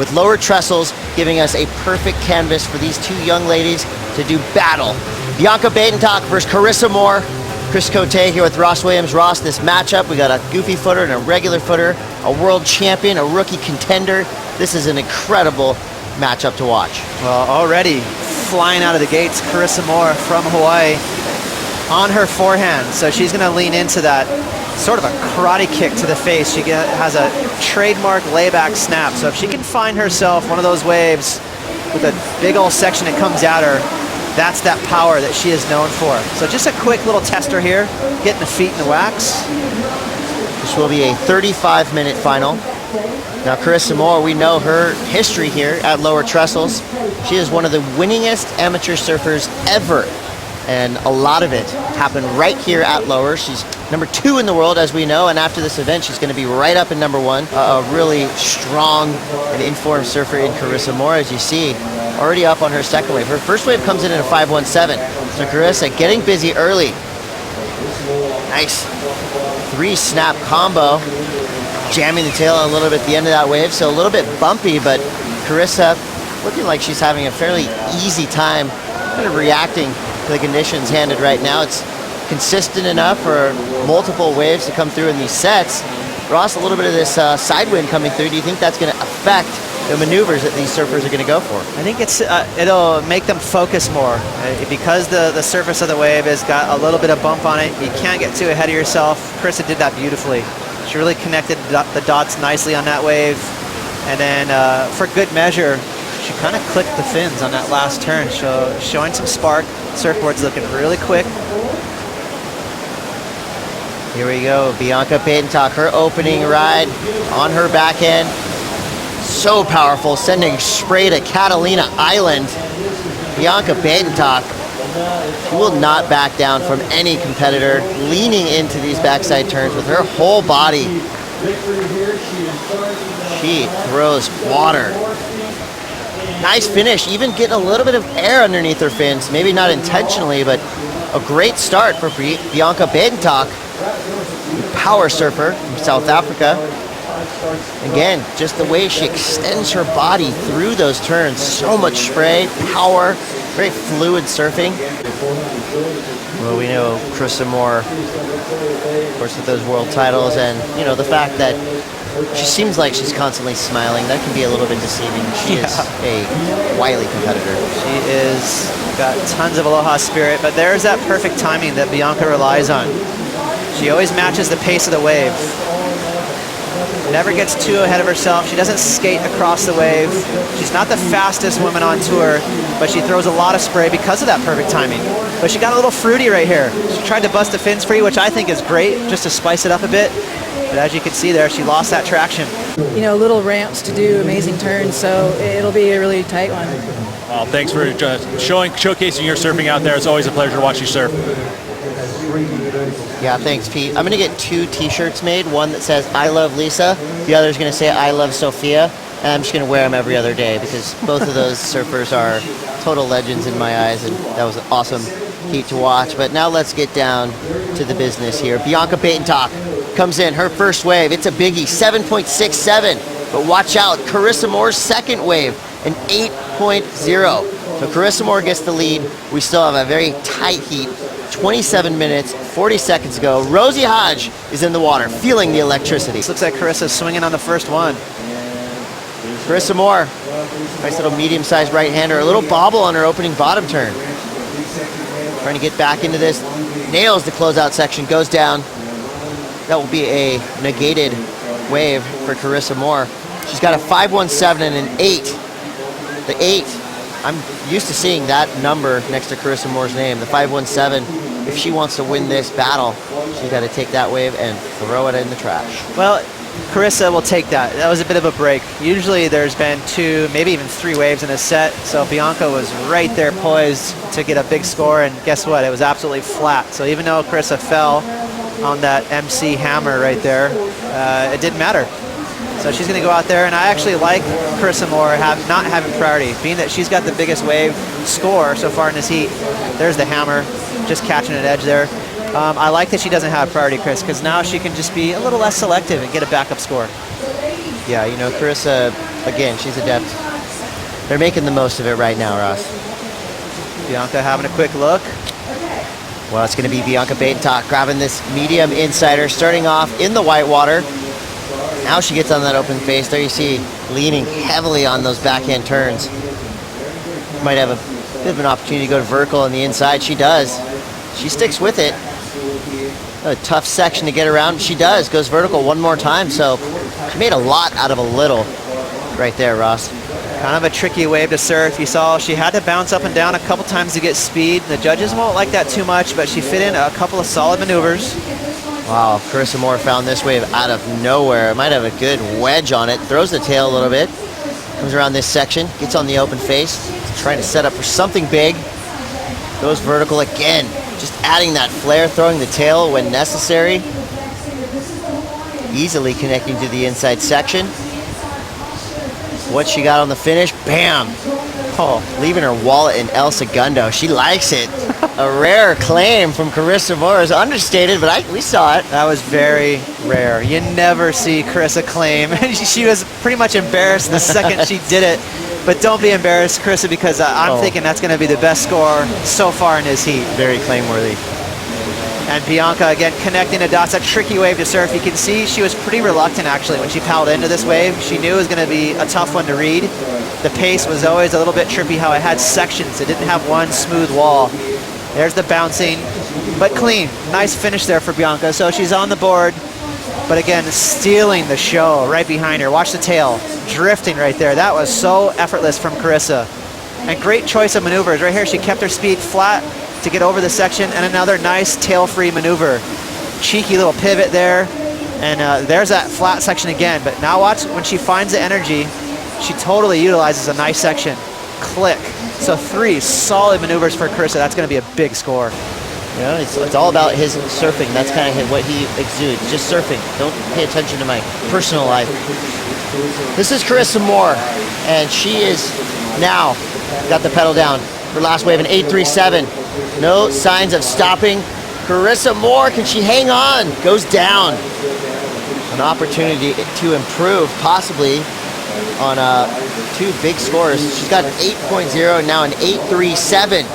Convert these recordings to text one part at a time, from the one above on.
with lower trestles, giving us a perfect canvas for these two young ladies to do battle. Bianca Buitendag versus Carissa Moore. Chris Cote here with Ross Williams. Ross, this matchup, we got a goofy footer and a regular footer, a world champion, a rookie contender. This is an incredible matchup to watch. Well, already flying out of the gates, Carissa Moore from Hawaii on her forehand. So she's gonna lean into that sort of a karate kick to the face. She has a trademark layback snap. So if she can find herself one of those waves with a big old section that comes at her, that's that power that she is known for. So just a quick little tester here, getting the feet in the wax. This will be a 35-minute final. Now Carissa Moore, we know her history here at lower trestles. She is one of the winningest amateur surfers ever, and a lot of it happened right here at lower. She's #2 in the world, as we know, and after this event, she's going to be right up in #1. A really strong and informed surfer in Carissa Moore, as you see, already up on her second wave. Her first wave comes in at a 5.17. So Carissa getting busy early. Nice 3-snap combo, jamming the tail a little bit at the end of that wave, so a little bit bumpy, but Carissa looking like she's having a fairly easy time kind of reacting to the conditions handed right now. It's consistent enough for multiple waves to come through in these sets. Ross, a little bit of this side wind coming through. Do you think that's going to affect the maneuvers that these surfers are going to go for? I think it'll make them focus more. Because the surface of the wave has got a little bit of bump on it, you can't get too ahead of yourself. Carissa did that beautifully. She really connected the dots nicely on that wave. And then for good measure, she kind of clicked the fins on that last turn, showing some spark. Surfboard's looking really quick. Here we go, Bianca Buitendag, her opening ride on her backhand. So powerful, sending spray to Catalina Island. Bianca Buitendag will not back down from any competitor, leaning into these backside turns with her whole body. She throws water. Nice finish, even getting a little bit of air underneath her fins. Maybe not intentionally, but a great start for Bianca Buitendag, power surfer from South Africa. Again, just the way she extends her body through those turns. So much spray, power, very fluid surfing. Well, we know Carissa Moore, of course, with those world titles, and you know the fact that she seems like she's constantly smiling. That can be a little bit deceiving. She is a wily competitor. She is got tons of aloha spirit, but there's that perfect timing that Bianca relies on. She always matches the pace of the wave. Never gets too ahead of herself. She doesn't skate across the wave. She's not the fastest woman on tour, but she throws a lot of spray because of that perfect timing. But she got a little fruity right here. She tried to bust the fins free, which I think is great, just to spice it up a bit. But as you can see there, she lost that traction. You know, little ramps to do amazing turns, so it'll be a really tight one. Well, thanks for showcasing your surfing out there. It's always a pleasure to watch you surf. Yeah, thanks, Pete. I'm going to get 2 t-shirts made. One that says, I love Lisa. The other is going to say, I love Sophia. And I'm just going to wear them every other day because both of those surfers are total legends in my eyes. And that was an awesome heat to watch. But now let's get down to the business here. Bianca Buitendag comes in, her first wave. It's a biggie, 7.67. But watch out, Carissa Moore's second wave, an 8.0. So Carissa Moore gets the lead. We still have a very tight heat. 27 minutes, 40 seconds ago. Rosie Hodge is in the water, feeling the electricity. This looks like Carissa's swinging on the first one. Carissa Moore, nice little medium-sized right-hander. A little bobble on her opening bottom turn. Trying to get back into this. Nails the closeout section, goes down. That will be a negated wave for Carissa Moore. She's got a 5.17 and an 8. The 8. I'm used to seeing that number next to Carissa Moore's name, the 5.17. If she wants to win this battle, she's got to take that wave and throw it in the trash. Well, Carissa will take that. That was a bit of a break. Usually there's been 2, maybe even 3 waves in a set, so Bianca was right there poised to get a big score, and guess what? It was absolutely flat. So even though Carissa fell on that MC hammer right there, it didn't matter. So she's going to go out there, and I actually like Carissa Moore not having priority, being that she's got the biggest wave score so far in this heat. There's the hammer, just catching an edge there. I like that she doesn't have priority, Chris, because now she can just be a little less selective and get a backup score. Yeah, you know, Carissa again, she's adept. They're making the most of it right now, Ross. Bianca having a quick look. Well, it's going to be Bianca Buitendag grabbing this medium insider, starting off in the white water. Now she gets on that open face. There you see, leaning heavily on those backhand turns. Might have a bit of an opportunity to go to vertical on the inside. She does. She sticks with it. A tough section to get around. She does. Goes vertical one more time. So she made a lot out of a little right there, Ross. Kind of a tricky wave to surf. You saw she had to bounce up and down a couple times to get speed. The judges won't like that too much, but she fit in a couple of solid maneuvers. Wow, Carissa Moore found this wave out of nowhere. It might have a good wedge on it. Throws the tail a little bit. Comes around this section. Gets on the open face. Trying to set up for something big. Goes vertical again. Just adding that flare, throwing the tail when necessary. Easily connecting to the inside section. What she got on the finish, bam! Oh, leaving her wallet in El Segundo. She likes it. A rare claim from Carissa Moore is understated, but we saw it. That was very rare. You never see Carissa claim. She was pretty much embarrassed the second she did it. But don't be embarrassed, Carissa, because I'm thinking that's going to be the best score so far in this heat. Very claim-worthy. And Bianca, again, connecting the dots. A tricky wave to surf. You can see she was pretty reluctant, actually, when she paddled into this wave. She knew it was going to be a tough one to read. The pace was always a little bit trippy, how it had sections. It didn't have one smooth wall. There's the bouncing, but clean. Nice finish there for Bianca. So she's on the board, but again, stealing the show right behind her. Watch the tail, drifting right there. That was so effortless from Carissa. And great choice of maneuvers. Right here, she kept her speed flat to get over the section, and another nice tail-free maneuver. Cheeky little pivot there, and there's that flat section again. But now watch, when she finds the energy, she totally utilizes a nice section. Click. So 3 solid maneuvers for Carissa. That's going to be a big score. You know, it's all about his surfing. That's kind of what he exudes, just surfing. Don't pay attention to my personal life. This is Carissa Moore, and she is now got the pedal down. Her last wave, an 837. No signs of stopping. Carissa Moore, can she hang on? Goes down. An opportunity to improve, possibly, on 2 big scores. She's got an 8.0 and now an 837,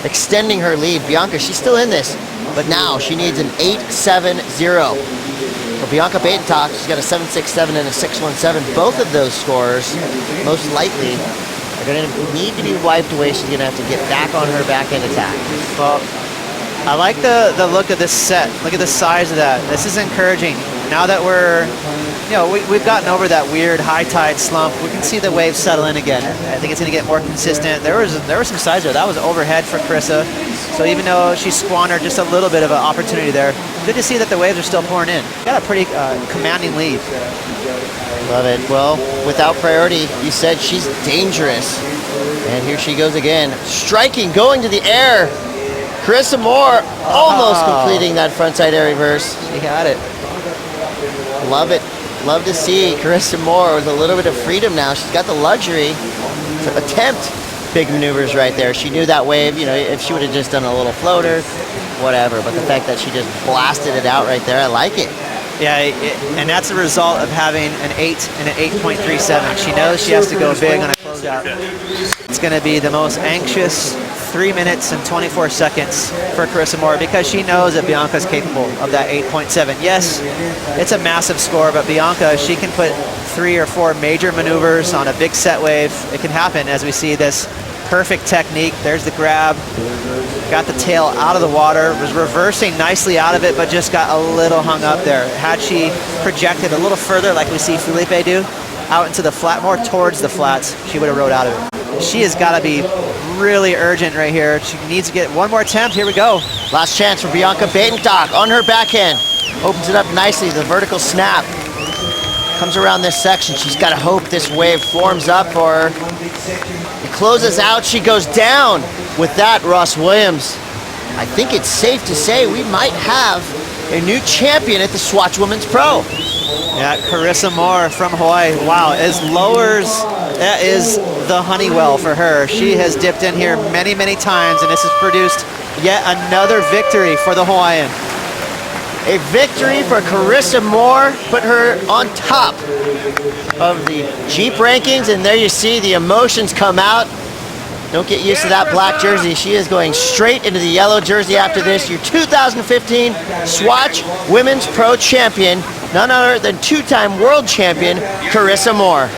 extending her lead. Bianca, she's still in this, but now she needs an 870. For Bianca Buitendag, she's got a 767 and a 617. Both of those scores, most likely, are going to need to be wiped away. She's going to have to get back on her backhand attack. Well, I like the look of this set. Look at the size of that. This is encouraging. Now that we've gotten over that weird high tide slump, we can see the waves settle in again. I think it's going to get more consistent. There was some size there. That was overhead for Carissa. So even though she squandered just a little bit of an opportunity there, good to see that the waves are still pouring in. Got a pretty commanding lead. Love it. Well, without priority, you said she's dangerous. And here she goes again. Striking, going to the air. Carissa Moore almost completing that frontside air reverse. She got it. Love it. Love to see Carissa Moore with a little bit of freedom now. She's got the luxury to attempt big maneuvers right there. She knew that wave, if she would have just done a little floater, whatever. But the fact that she just blasted it out right there, I like it. Yeah, and that's a result of having an 8 and an 8.37. She knows she has to go big on a closeout. It's going to be the most anxious 3 minutes and 24 seconds for Carissa Moore because she knows that Bianca's capable of that 8.7. Yes, it's a massive score, but Bianca, she can put 3 or 4 major maneuvers on a big set wave. It can happen as we see this perfect technique. There's the grab. Got the tail out of the water, was reversing nicely out of it, but just got a little hung up there. Had she projected a little further, like we see Felipe do, out into the flat, more towards the flats, she would have rode out of it. She has got to be really urgent right here. She needs to get one more attempt. Here we go. Last chance for Bianca Buitendag on her backhand. Opens it up nicely, the vertical snap. Comes around this section. She's got to hope this wave forms up for her. It closes out. She goes down. With that, Ross Williams, I think it's safe to say we might have a new champion at the Swatch Women's Pro. Yeah, Carissa Moore from Hawaii. Wow, as lowers, that is the Honeywell for her. She has dipped in here many, many times, and this has produced yet another victory for the Hawaiian. A victory for Carissa Moore, put her on top of the Jeep rankings, and there you see the emotions come out. Don't get used to that black jersey. She is going straight into the yellow jersey after this. Your 2015 Swatch Women's Pro Champion, none other than two-time world champion, Carissa Moore.